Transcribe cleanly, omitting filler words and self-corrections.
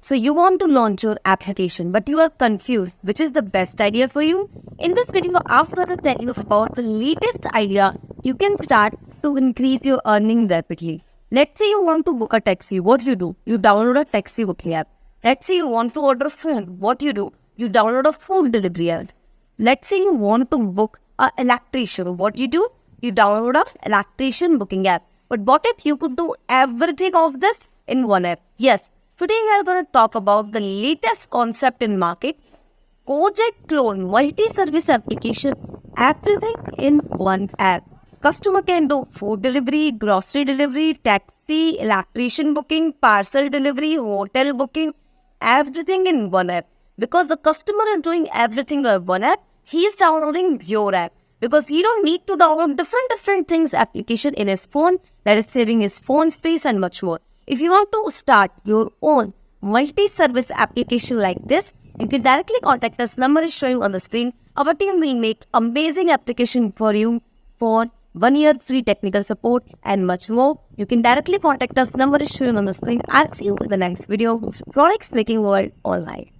So you want to launch your application, but you are confused, which is the best idea for you? In this video, I'm going to tell you about the latest idea you can start to increase your earning rapidly. Let's say you want to book a taxi. What do? You download a taxi booking app. Let's say you want to order food. What do? You download a food delivery app. Let's say you want to book an electrician. What do? You download an electrician booking app. But what if you could do everything of this in one app? Yes. Today we are going to talk about the latest concept in market, project clone multi-service application, everything in one app. Customer can do food delivery, grocery delivery, taxi, electrician booking, parcel delivery, hotel booking, everything in one app. Because the customer is doing everything in one app, he is downloading your app. Because he don't need to download different things application in his phone, that is saving his phone space and much more. If you want to start your own multi-service application like this, you can directly contact us. Number is showing on the screen. Our team will make amazing application for you for 1 year free technical support and much more. You can directly contact us. Number is showing on the screen. I'll see you in the next video. Raunix making world online.